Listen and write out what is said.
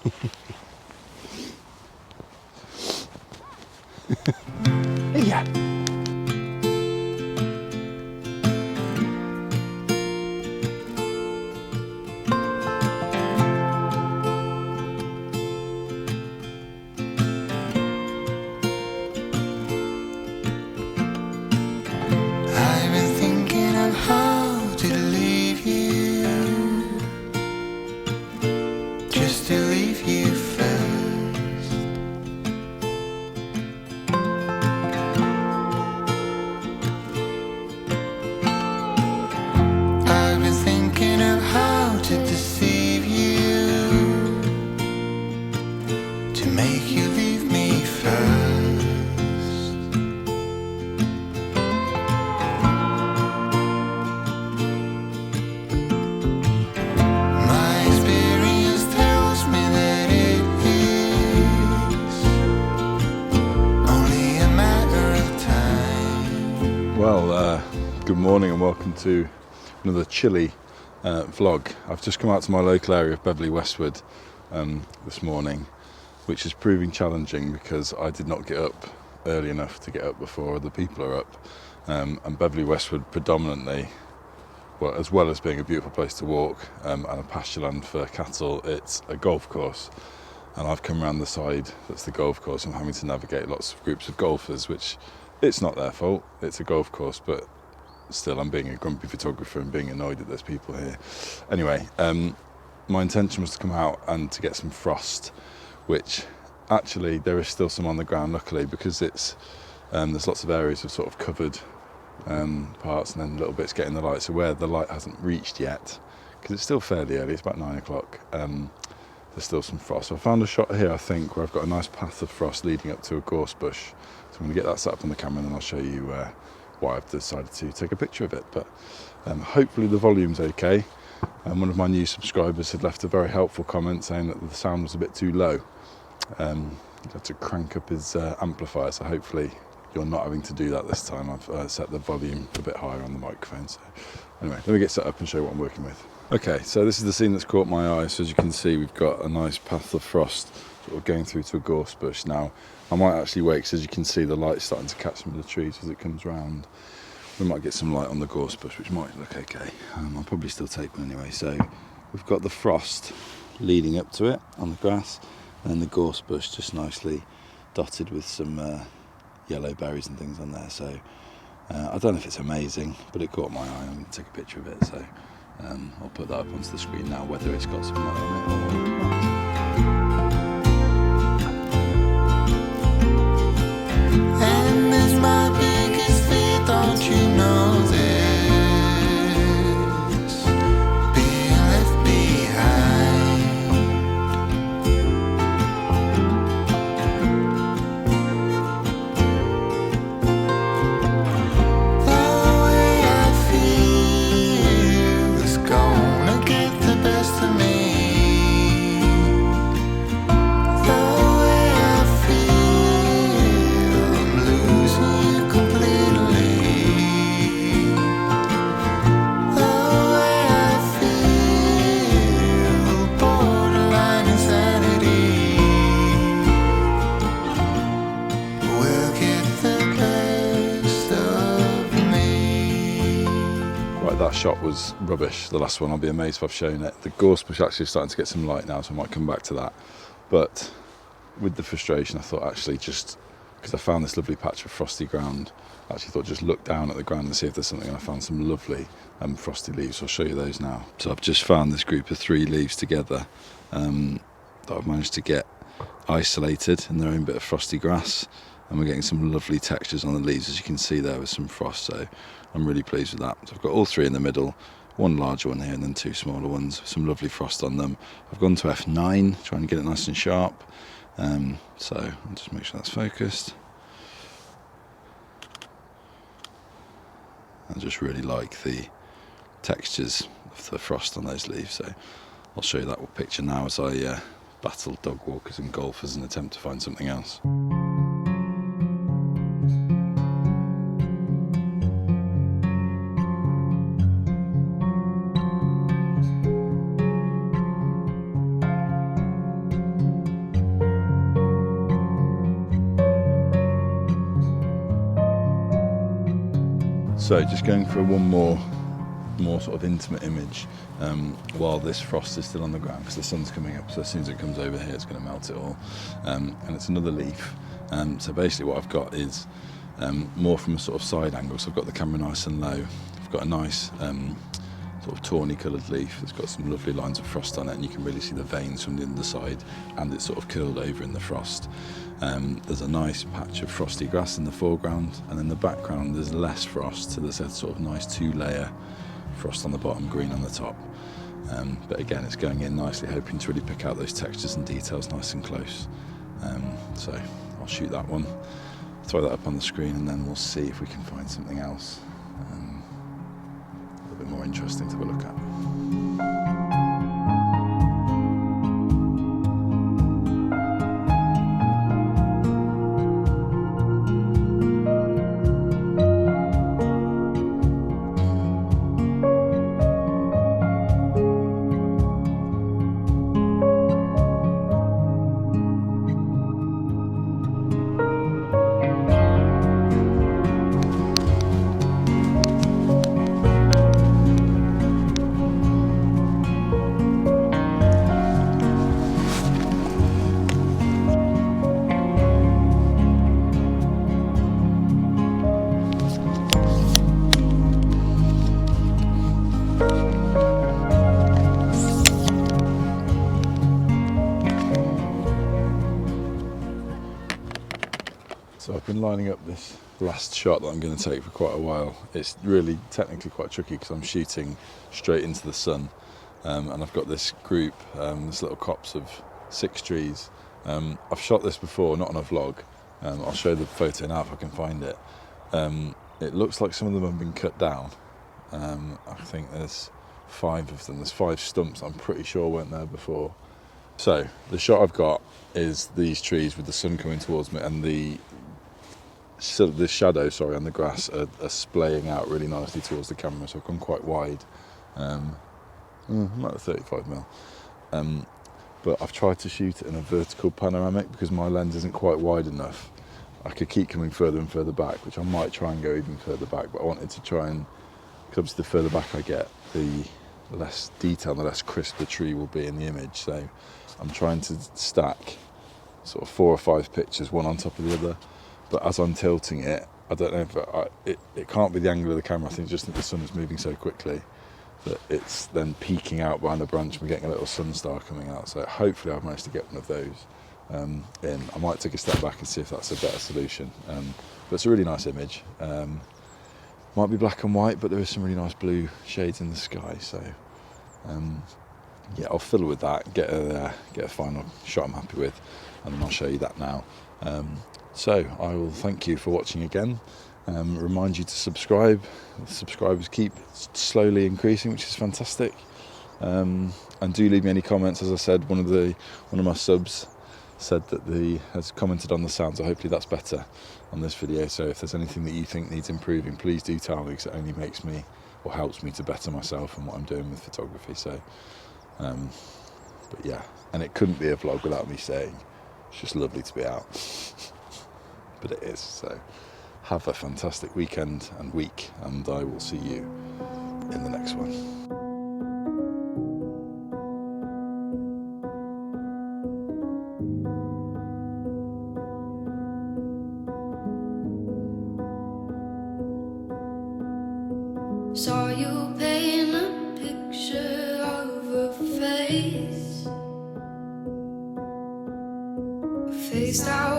Yeah. Well, good morning and welcome to another chilly vlog. I've just come out to my local area of Beverley Westwood this morning, which is proving challenging because I did not get up early enough to get up before other people are up. And Beverley Westwood predominantly, well, as well as being a beautiful place to walk and a pasture land for cattle, it's a golf course. And I've come around the side that's the golf course. I'm having to navigate lots of groups of golfers, which it's not their fault, it's a golf course, but still I'm being a grumpy photographer and being annoyed that there's people here. Anyway, my intention was to come out and to get some frost, which actually there is still some on the ground, luckily, because it's there's lots of areas of sort of covered parts and then little bits getting the light. So where the light hasn't reached yet, because it's still fairly early, it's about 9 o'clock, there's still some frost. So I found a shot here, I think, where I've got a nice path of frost leading up to a gorse bush. So I'm going to get that set up on the camera and then I'll show you why I've decided to take a picture of it. But hopefully the volume's okay. One of my new subscribers had left a very helpful comment saying that the sound was a bit too low. He had to crank up his amplifier, so hopefully you're not having to do that this time. I've set the volume a bit higher on the microphone. So anyway, let me get set up and show you what I'm working with. Okay, so this is the scene that's caught my eye. So as you can see, we've got a nice path of frost sort of going through to a gorse bush. Now, I might actually wait, because as you can see, the light's starting to catch some of the trees as it comes round. We might get some light on the gorse bush, which might look okay. I'll probably still take one anyway. So we've got the frost leading up to it on the grass, and then the gorse bush just nicely dotted with some yellow berries and things on there. So I don't know if it's amazing, but it caught my eye. I'm going to take a picture of it. So I'll put that up onto the screen now, whether it's got some light on it or not. And it's my biggest fear, don't you know this, being left behind. The way I feel is gonna get the best of me. That shot was rubbish, the last one. I'll be amazed if I've shown it. The gorse bush actually is starting to get some light now, so I might come back to that. But with the frustration, I thought actually, just because I found this lovely patch of frosty ground, I actually thought just look down at the ground and see if there's something, and I found some lovely frosty leaves. I'll show you those now. So I've just found this group of 3 leaves together that I've managed to get isolated in their own bit of frosty grass, and we're getting some lovely textures on the leaves, as you can see there, with some frost. So I'm really pleased with that. So I've got all 3 in the middle, one larger one here and then 2 smaller ones, some lovely frost on them. I've gone to f9, trying to get it nice and sharp. So I'll just make sure that's focused. I just really like the textures of the frost on those leaves. So I'll show you that picture now as I battle dog walkers and golfers and attempt to find something else. So just going for one more sort of intimate image while this frost is still on the ground, because the sun's coming up, so as soon as it comes over here it's going to melt it all. And it's another leaf. So basically what I've got is more from a sort of side angle. So I've got the camera nice and low. I've got a nice sort of tawny coloured leaf. It's got some lovely lines of frost on it, and you can really see the veins from the underside, and it's sort of curled over in the frost. There's a nice patch of frosty grass in the foreground, and in the background there's less frost, so there's a sort of nice 2-layer frost on the bottom, green on the top. But again, it's going in nicely, hoping to really pick out those textures and details nice and close. So I'll shoot that one, throw that up on the screen, and then we'll see if we can find something else a little bit more interesting to have a look at. So I've been lining up this last shot that I'm going to take for quite a while. It's really technically quite tricky because I'm shooting straight into the sun, and I've got this group, this little copse of 6 trees. I've shot this before, not on a vlog. I'll show the photo now if I can find it. It looks like some of them have been cut down. I think there's 5 of them. There's 5 stumps I'm pretty sure weren't there before. So the shot I've got is these trees with the sun coming towards me, and the shadow, on the grass are splaying out really nicely towards the camera, so I've gone quite wide. I'm at 35mm. But I've tried to shoot it in a vertical panoramic because my lens isn't quite wide enough. I could keep coming further and further back, which I might try and go even further back, but I wanted to try and, because obviously the further back I get, the less detail, the less crisp the tree will be in the image. So I'm trying to stack sort of 4 or 5 pictures, one on top of the other. But as I'm tilting it, I don't know if it can't be the angle of the camera. I think just that the sun is moving so quickly that it's then peeking out behind a branch and we're getting a little sun star coming out. So hopefully I've managed to get one of those in. I might take a step back and see if that's a better solution. But it's a really nice image. Might be black and white, but there is some really nice blue shades in the sky. So yeah, I'll fiddle with that, get a final shot I'm happy with, and then I'll show you that now. So I will thank you for watching again. Remind you to subscribe. The subscribers keep slowly increasing, which is fantastic. And do leave me any comments. As I said, one of my subs said that has commented on the sound, so hopefully that's better on this video. So if there's anything that you think needs improving, please do tell me, because it only makes me, or helps me, to better myself and what I'm doing with photography. So but yeah, and it couldn't be a vlog without me saying it's just lovely to be out. But it is. So have a fantastic weekend and week, and I will see you in the next one. Saw you paint a picture of a face that